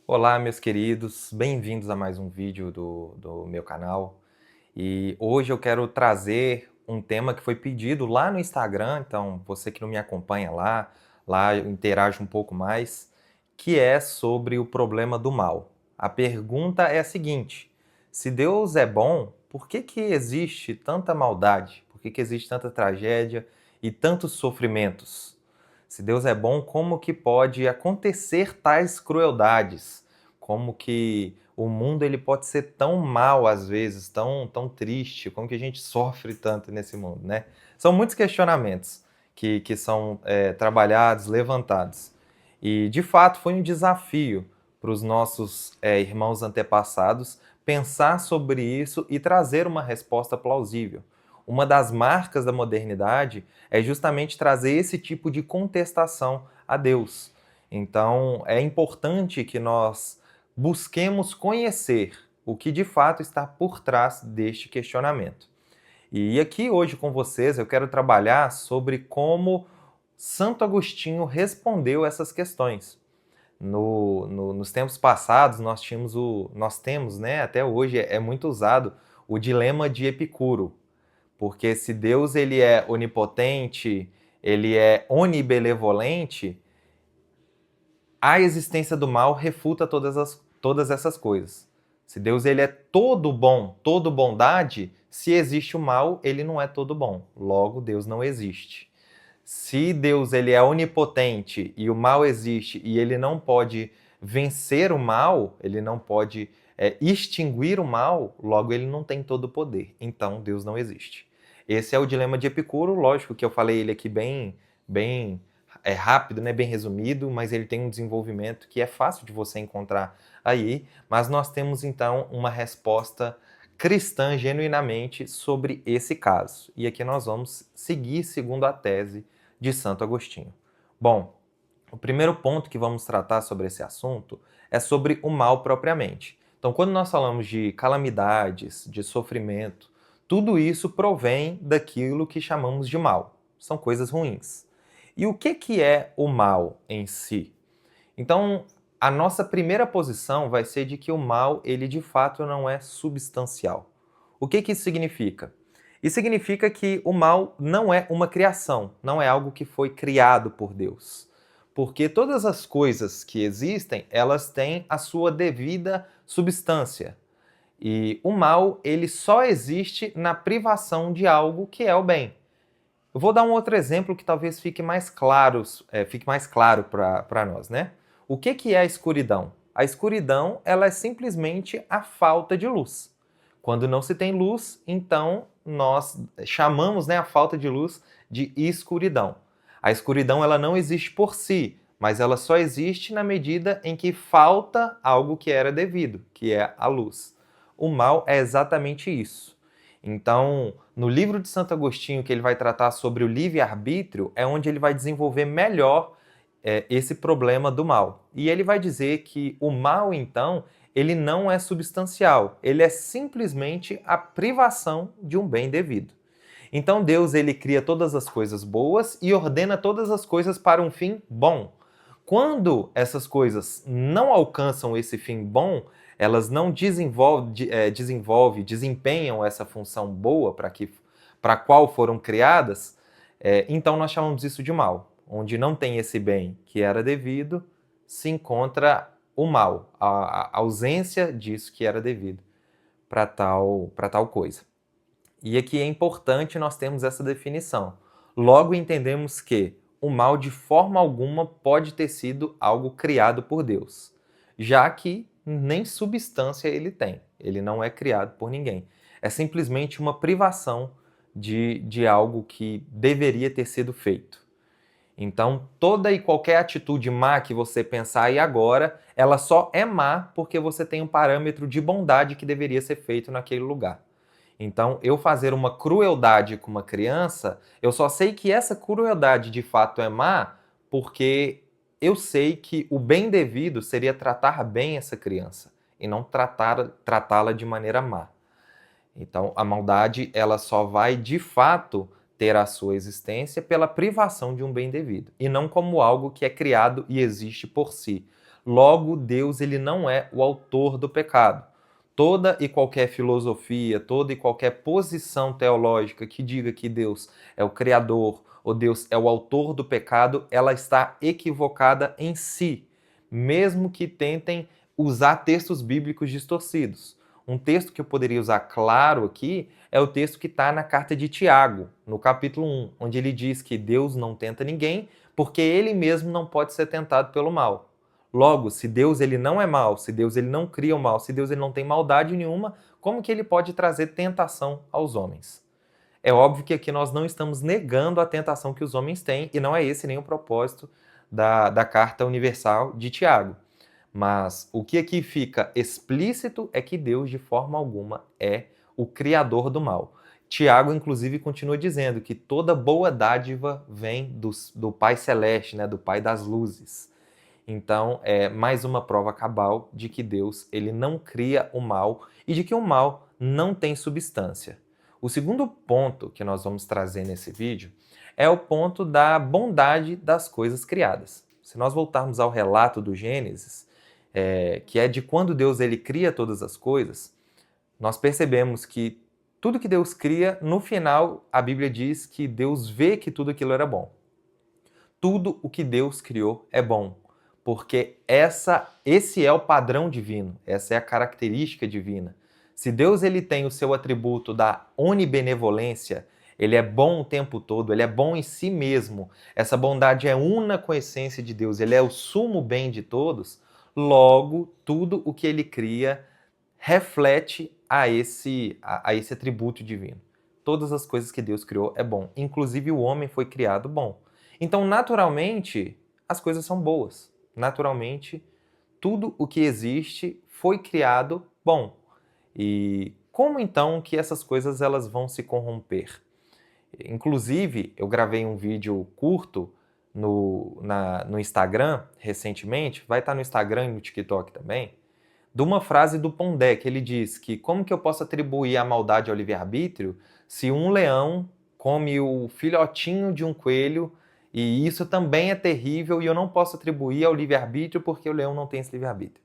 Olá, meus queridos, bem-vindos a mais um vídeo do meu canal. E hoje eu quero trazer um tema que foi pedido lá no Instagram, então você que não me acompanha lá eu interajo um pouco mais, que é sobre o problema do mal. A pergunta é a seguinte: se Deus é bom, por que que existe tanta maldade? Por que que existe tanta tragédia e tantos sofrimentos? Se Deus é bom, como que pode acontecer tais crueldades? Como que o mundo ele pode ser tão mal às vezes, tão triste, como que a gente sofre tanto nesse mundo, né? São muitos questionamentos que são trabalhados, levantados. E, de fato, foi um desafio para os nossos irmãos antepassados pensar sobre isso e trazer uma resposta plausível. Uma das marcas da modernidade é justamente trazer esse tipo de contestação a Deus. Então, é importante que nós busquemos conhecer o que de fato está por trás deste questionamento. E aqui hoje com vocês eu quero trabalhar sobre como Santo Agostinho respondeu essas questões. Nos tempos passados nós temos, né, até hoje é muito usado o dilema de Epicuro, porque se Deus ele é onipotente, ele é onibenevolente, a existência do mal refuta todas essas coisas. Se Deus ele é todo bom, todo bondade, se existe o mal, ele não é todo bom. Logo, Deus não existe. Se Deus ele é onipotente e o mal existe e ele não pode vencer o mal, ele não pode extinguir o mal, logo ele não tem todo o poder. Então Deus não existe. Esse é o dilema de Epicuro, lógico que eu falei ele aqui bem rápido, né, bem resumido, mas ele tem um desenvolvimento que é fácil de você encontrar aí, mas nós temos então uma resposta cristã genuinamente sobre esse caso. E aqui nós vamos seguir segundo a tese de Santo Agostinho. Bom, o primeiro ponto que vamos tratar sobre esse assunto é sobre o mal propriamente. Então, quando nós falamos de calamidades, de sofrimento, tudo isso provém daquilo que chamamos de mal. São coisas ruins. E o que é o mal em si? Então, a nossa primeira posição vai ser de que o mal, ele de fato não é substancial. O que isso significa? Isso significa que o mal não é uma criação, não é algo que foi criado por Deus. Porque todas as coisas que existem, elas têm a sua devida substância. E o mal, ele só existe na privação de algo que é o bem. Eu vou dar um outro exemplo que talvez fique mais claro para nós, né? O que é a escuridão? A escuridão, ela é simplesmente a falta de luz. Quando não se tem luz, então nós chamamos, né, a falta de luz de escuridão. A escuridão ela não existe por si, mas ela só existe na medida em que falta algo que era devido, que é a luz. O mal é exatamente isso. Então, no livro de Santo Agostinho, que ele vai tratar sobre o livre-arbítrio, é onde ele vai desenvolver melhor esse problema do mal. E ele vai dizer que o mal, então, ele não é substancial, ele é simplesmente a privação de um bem devido. Então Deus ele cria todas as coisas boas e ordena todas as coisas para um fim bom. Quando essas coisas não alcançam esse fim bom, elas não desempenham essa função boa para a qual foram criadas, então nós chamamos isso de mal. Onde não tem esse bem que era devido, se encontra o mal, a ausência disso que era devido para tal coisa. E aqui é importante nós termos essa definição. Logo entendemos que o mal de forma alguma pode ter sido algo criado por Deus, já que nem substância ele tem, ele não é criado por ninguém. É simplesmente uma privação de algo que deveria ter sido feito. Então, toda e qualquer atitude má que você pensar aí agora, ela só é má porque você tem um parâmetro de bondade que deveria ser feito naquele lugar. Então, eu fazer uma crueldade com uma criança, eu só sei que essa crueldade de fato é má porque eu sei que o bem devido seria tratar bem essa criança e não tratá-la de maneira má. Então, a maldade, ela só vai, de fato, ter a sua existência pela privação de um bem devido, e não como algo que é criado e existe por si. Logo, Deus ele não é o autor do pecado. Toda e qualquer filosofia, toda e qualquer posição teológica que diga que Deus é o criador ou Deus é o autor do pecado, ela está equivocada em si, mesmo que tentem usar textos bíblicos distorcidos. Um texto que eu poderia usar claro aqui é o texto que está na carta de Tiago, no capítulo 1, onde ele diz que Deus não tenta ninguém, porque ele mesmo não pode ser tentado pelo mal. Logo, se Deus ele não é mal, se Deus ele não cria o mal, se Deus ele não tem maldade nenhuma, como que ele pode trazer tentação aos homens? É óbvio que aqui nós não estamos negando a tentação que os homens têm, e não é esse nem o propósito da Carta Universal de Tiago. Mas o que aqui fica explícito é que Deus, de forma alguma, é o criador do mal. Tiago, inclusive, continua dizendo que toda boa dádiva vem do Pai Celeste, né, do Pai das luzes. Então, é mais uma prova cabal de que Deus ele não cria o mal e de que o mal não tem substância. O segundo ponto que nós vamos trazer nesse vídeo é o ponto da bondade das coisas criadas. Se nós voltarmos ao relato do Gênesis, que é de quando Deus ele cria todas as coisas, nós percebemos que tudo que Deus cria, no final, a Bíblia diz que Deus vê que tudo aquilo era bom. Tudo o que Deus criou é bom, porque esse é o padrão divino, essa é a característica divina. Se Deus ele tem o seu atributo da onibenevolência, ele é bom o tempo todo, ele é bom em si mesmo, essa bondade é una com a essência de Deus, ele é o sumo bem de todos, logo, tudo o que ele cria reflete a esse atributo divino. Todas as coisas que Deus criou é bom, inclusive o homem foi criado bom. Então, naturalmente, as coisas são boas. Naturalmente, tudo o que existe foi criado bom. E como então que essas coisas elas vão se corromper? Inclusive, eu gravei um vídeo curto no Instagram recentemente, vai estar no Instagram e no TikTok também, de uma frase do Pondé, que ele diz que como que eu posso atribuir a maldade ao livre-arbítrio se um leão come o filhotinho de um coelho e isso também é terrível e eu não posso atribuir ao livre-arbítrio porque o leão não tem esse livre-arbítrio.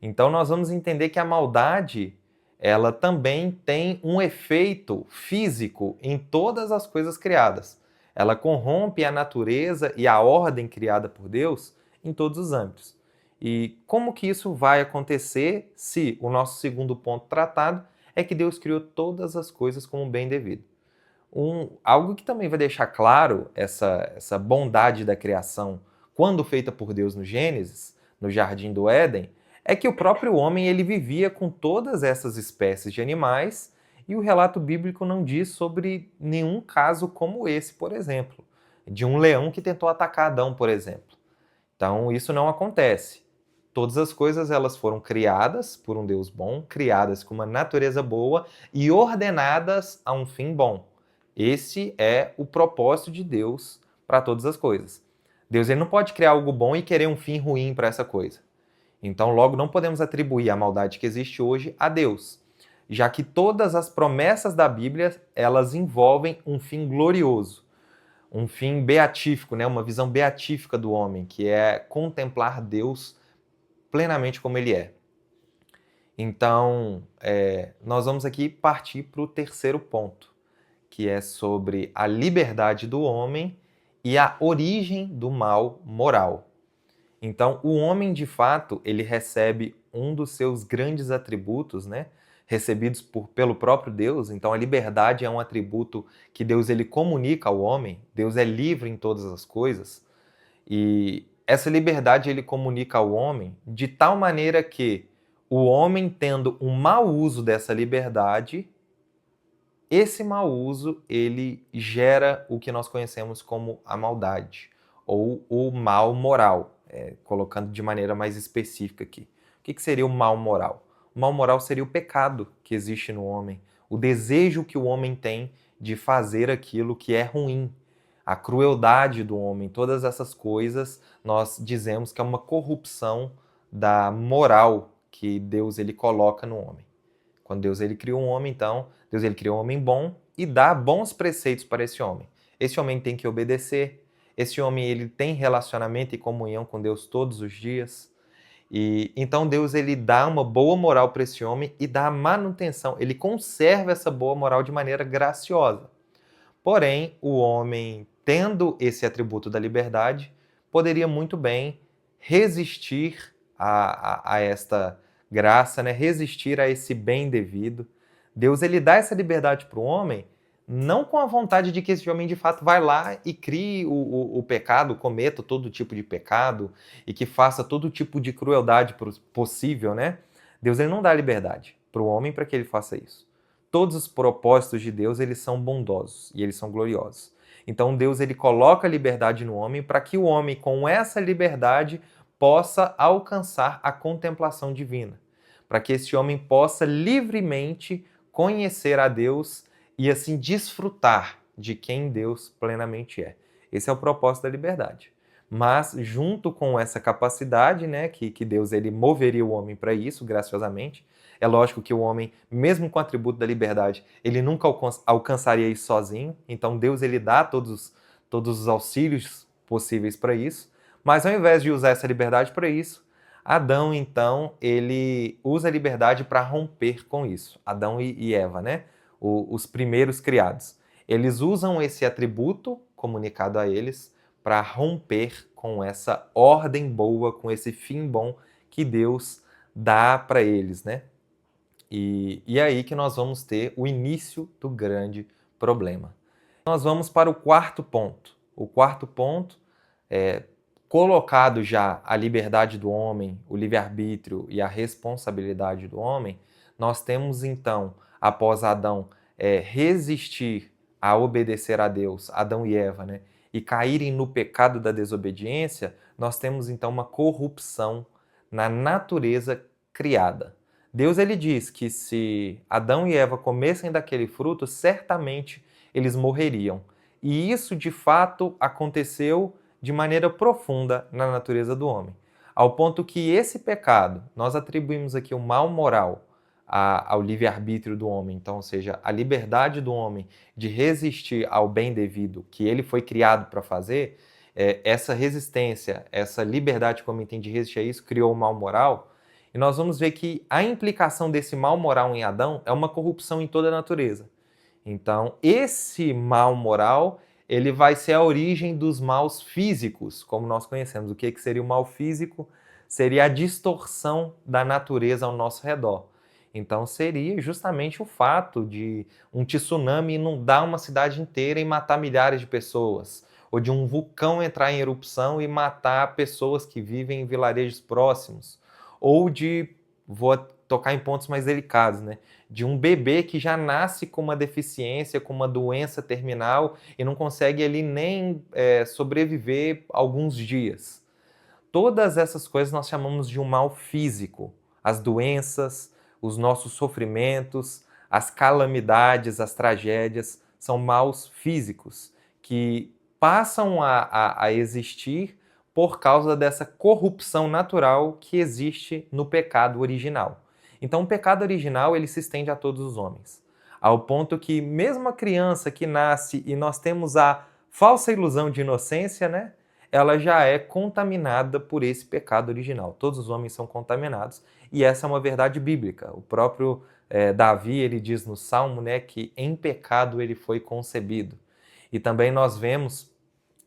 Então nós vamos entender que a maldade, ela também tem um efeito físico em todas as coisas criadas. Ela corrompe a natureza e a ordem criada por Deus em todos os âmbitos. E como que isso vai acontecer se o nosso segundo ponto tratado é que Deus criou todas as coisas como bem devido? Algo que também vai deixar claro essa bondade da criação quando feita por Deus no Gênesis, no Jardim do Éden, é que o próprio homem ele vivia com todas essas espécies de animais e o relato bíblico não diz sobre nenhum caso como esse, por exemplo, de um leão que tentou atacar Adão, por exemplo. Então, isso não acontece. Todas as coisas elas foram criadas por um Deus bom, criadas com uma natureza boa e ordenadas a um fim bom. Esse é o propósito de Deus para todas as coisas. Deus ele não pode criar algo bom e querer um fim ruim para essa coisa. Então, logo, não podemos atribuir a maldade que existe hoje a Deus, já que todas as promessas da Bíblia elas envolvem um fim glorioso, um fim beatífico, né? Uma visão beatífica do homem, que é contemplar Deus plenamente como ele é. Então, nós vamos aqui partir para o terceiro ponto, que é sobre a liberdade do homem e a origem do mal moral. Então, o homem, de fato, ele recebe um dos seus grandes atributos, né? Recebidos pelo próprio Deus. Então, a liberdade é um atributo que Deus ele comunica ao homem. Deus é livre em todas as coisas. E essa liberdade ele comunica ao homem de tal maneira que o homem, tendo um mau uso dessa liberdade, esse mau uso ele gera o que nós conhecemos como a maldade ou o mal moral, colocando de maneira mais específica aqui. O que seria o mal moral? O mal moral seria o pecado que existe no homem, o desejo que o homem tem de fazer aquilo que é ruim, a crueldade do homem, todas essas coisas nós dizemos que é uma corrupção da moral que Deus ele coloca no homem. Quando Deus ele criou um homem, então, Deus ele criou um homem bom e dá bons preceitos para esse homem. Esse homem tem que obedecer, esse homem ele tem relacionamento e comunhão com Deus todos os dias. E então Deus ele dá uma boa moral para esse homem e dá a manutenção, ele conserva essa boa moral de maneira graciosa. Porém, o homem, tendo esse atributo da liberdade, poderia muito bem resistir a esta graça, né? Resistir a esse bem devido. Deus ele dá essa liberdade para o homem, não com a vontade de que esse homem de fato vai lá e crie o pecado, cometa todo tipo de pecado e que faça todo tipo de crueldade possível, né? Deus ele não dá liberdade para o homem para que ele faça isso. Todos os propósitos de Deus eles são bondosos e eles são gloriosos. Então Deus ele coloca a liberdade no homem para que o homem, com essa liberdade, possa alcançar a contemplação divina, para que esse homem possa livremente conhecer a Deus e assim desfrutar de quem Deus plenamente é. Esse é o propósito da liberdade. Mas junto com essa capacidade, né, que Deus ele moveria o homem para isso, graciosamente, é lógico que o homem, mesmo com o atributo da liberdade, ele nunca alcançaria isso sozinho. Então Deus ele dá todos os auxílios possíveis para isso. Mas ao invés de usar essa liberdade para isso, Adão, então, ele usa a liberdade para romper com isso. Adão e Eva, né? Os primeiros criados. Eles usam esse atributo comunicado a eles para romper com essa ordem boa, com esse fim bom que Deus dá para eles, né? E aí que nós vamos ter o início do grande problema. Nós vamos para o quarto ponto. O quarto ponto é colocado já a liberdade do homem, o livre-arbítrio e a responsabilidade do homem, nós temos então, após Adão resistir a obedecer a Deus, Adão e Eva, né, e caírem no pecado da desobediência, nós temos então uma corrupção na natureza criada. Deus ele diz que se Adão e Eva comessem daquele fruto, certamente eles morreriam. E isso de fato aconteceu de maneira profunda na natureza do homem, ao ponto que esse pecado, nós atribuímos aqui o mal moral ao livre-arbítrio do homem, então, ou seja, a liberdade do homem de resistir ao bem devido que ele foi criado para fazer, essa resistência, essa liberdade que o homem tem de resistir a isso, criou o mal moral, e nós vamos ver que a implicação desse mal moral em Adão é uma corrupção em toda a natureza. Então, esse mal moral ele vai ser a origem dos maus físicos, como nós conhecemos. O que seria o mal físico? Seria a distorção da natureza ao nosso redor. Então seria justamente o fato de um tsunami inundar uma cidade inteira e matar milhares de pessoas, ou de um vulcão entrar em erupção e matar pessoas que vivem em vilarejos próximos, ou de, vou tocar em pontos mais delicados, né? De um bebê que já nasce com uma deficiência, com uma doença terminal e não consegue ali nem sobreviver alguns dias. Todas essas coisas nós chamamos de um mal físico. As doenças, os nossos sofrimentos, as calamidades, as tragédias, são maus físicos que passam a existir por causa dessa corrupção natural que existe no pecado original. Então, o pecado original ele se estende a todos os homens, ao ponto que mesmo a criança que nasce e nós temos a falsa ilusão de inocência, né? Ela já é contaminada por esse pecado original. Todos os homens são contaminados e essa é uma verdade bíblica. O próprio Davi ele diz no Salmo, né, que em pecado ele foi concebido. E também nós vemos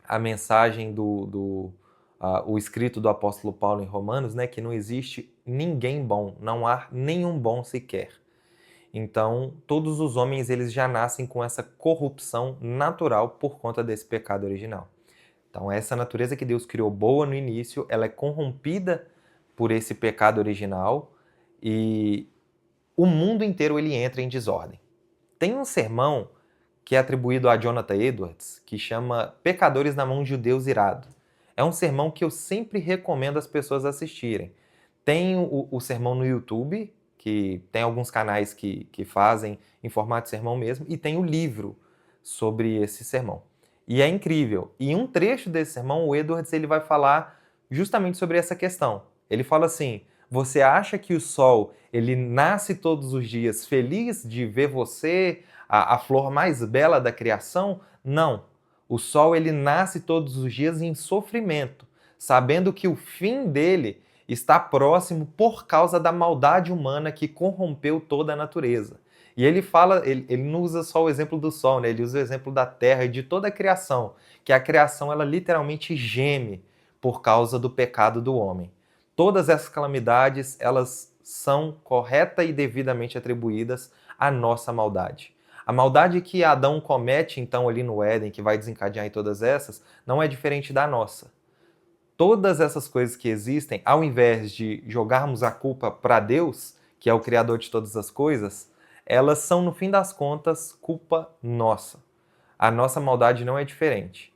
a mensagem o escrito do apóstolo Paulo em Romanos, né, que não existe ninguém bom, não há nenhum bom sequer. Então, todos os homens eles já nascem com essa corrupção natural por conta desse pecado original. Então, essa natureza que Deus criou boa no início, ela é corrompida por esse pecado original e o mundo inteiro ele entra em desordem. Tem um sermão que é atribuído a Jonathan Edwards, que chama Pecadores na Mão de um Deus Irado. É um sermão que eu sempre recomendo as pessoas assistirem. Tem o sermão no YouTube, que tem alguns canais que fazem em formato de sermão mesmo, e tem o livro sobre esse sermão. E é incrível. E um trecho desse sermão, o Edwards ele vai falar justamente sobre essa questão. Ele fala assim, você acha que o sol ele nasce todos os dias feliz de ver você, a flor mais bela da criação? Não. O sol ele nasce todos os dias em sofrimento, sabendo que o fim dele está próximo por causa da maldade humana que corrompeu toda a natureza. E ele fala, ele não usa só o exemplo do sol, né? Ele usa o exemplo da terra e de toda a criação, que a criação ela literalmente geme por causa do pecado do homem. Todas essas calamidades, elas são correta e devidamente atribuídas à nossa maldade. A maldade que Adão comete, então, ali no Éden, que vai desencadear em todas essas, não é diferente da nossa. Todas essas coisas que existem, ao invés de jogarmos a culpa para Deus, que é o Criador de todas as coisas, elas são, no fim das contas, culpa nossa. A nossa maldade não é diferente.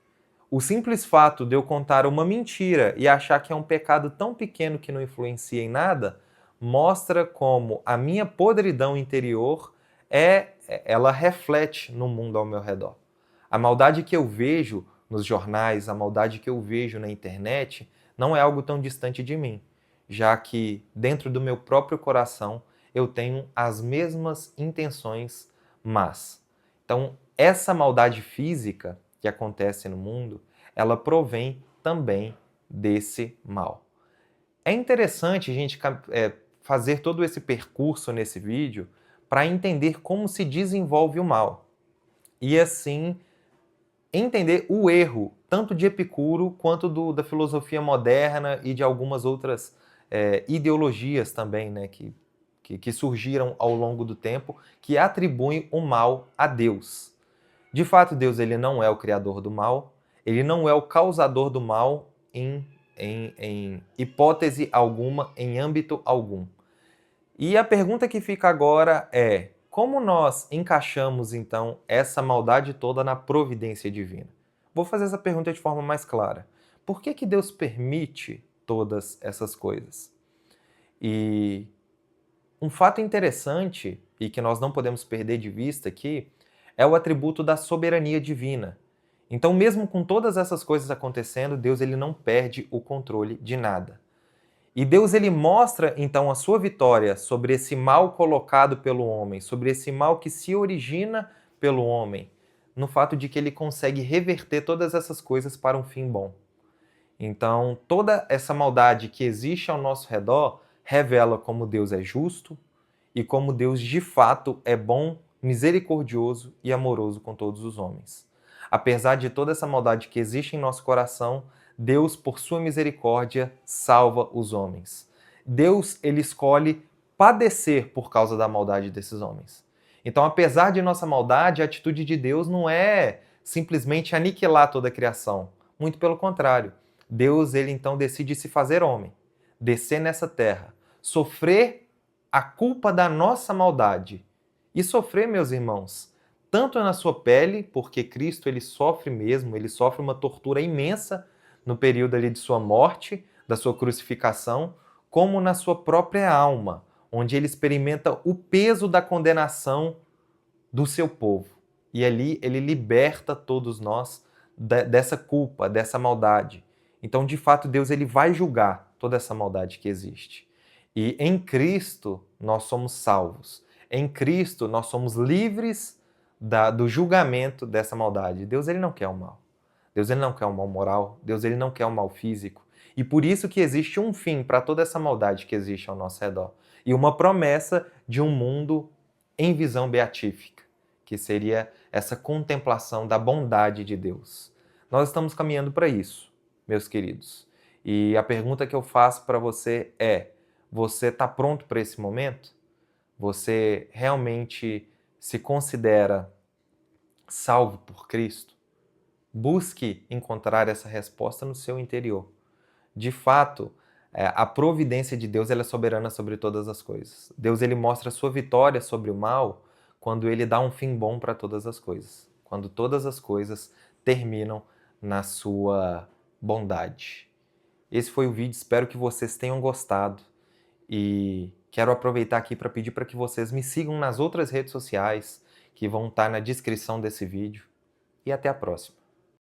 O simples fato de eu contar uma mentira e achar que é um pecado tão pequeno que não influencia em nada, mostra como a minha podridão interior ela reflete no mundo ao meu redor. A maldade que eu vejo nos jornais, a maldade que eu vejo na internet, não é algo tão distante de mim, já que dentro do meu próprio coração eu tenho as mesmas intenções más. Então, essa maldade física que acontece no mundo, ela provém também desse mal. É interessante a gente fazer todo esse percurso nesse vídeo para entender como se desenvolve o mal. E assim, entender o erro, tanto de Epicuro quanto da filosofia moderna e de algumas outras ideologias também, né, que surgiram ao longo do tempo, que atribuem o mal a Deus. De fato, Deus ele não é o criador do mal, ele não é o causador do mal em hipótese alguma, em âmbito algum. E a pergunta que fica agora é: como nós encaixamos, então, essa maldade toda na providência divina? Vou fazer essa pergunta de forma mais clara. Por que Deus permite todas essas coisas? E um fato interessante, e que nós não podemos perder de vista aqui, é o atributo da soberania divina. Então, mesmo com todas essas coisas acontecendo, Deus ele não perde o controle de nada. E Deus ele mostra então a sua vitória sobre esse mal colocado pelo homem, sobre esse mal que se origina pelo homem, no fato de que ele consegue reverter todas essas coisas para um fim bom. Então, toda essa maldade que existe ao nosso redor revela como Deus é justo e como Deus de fato é bom, misericordioso e amoroso com todos os homens. Apesar de toda essa maldade que existe em nosso coração, Deus, por sua misericórdia, salva os homens. Deus, ele escolhe padecer por causa da maldade desses homens. Então, apesar de nossa maldade, a atitude de Deus não é simplesmente aniquilar toda a criação. Muito pelo contrário. Deus, ele então decide se fazer homem, descer nessa terra, sofrer a culpa da nossa maldade. E sofrer, meus irmãos, tanto na sua pele, porque Cristo ele sofre mesmo, ele sofre uma tortura imensa no período ali de sua morte, da sua crucificação, como na sua própria alma, onde ele experimenta o peso da condenação do seu povo. E ali ele liberta todos nós dessa culpa, dessa maldade. Então, de fato, Deus ele vai julgar toda essa maldade que existe. E em Cristo nós somos salvos. Em Cristo nós somos livres do julgamento dessa maldade. Deus ele não quer o mal. Deus ele não quer o mal moral. Deus ele não quer o mal físico. E por isso que existe um fim para toda essa maldade que existe ao nosso redor. E uma promessa de um mundo em visão beatífica, que seria essa contemplação da bondade de Deus. Nós estamos caminhando para isso, meus queridos. E a pergunta que eu faço para você é: você está pronto para esse momento? Você realmente se considera salvo por Cristo? Busque encontrar essa resposta no seu interior. De fato, a providência de Deus ela é soberana sobre todas as coisas. Deus ele mostra a sua vitória sobre o mal quando ele dá um fim bom para todas as coisas. Quando todas as coisas terminam na sua bondade. Esse foi o vídeo, espero que vocês tenham gostado. E quero aproveitar aqui para pedir para que vocês me sigam nas outras redes sociais que vão estar na descrição desse vídeo. E até a próxima.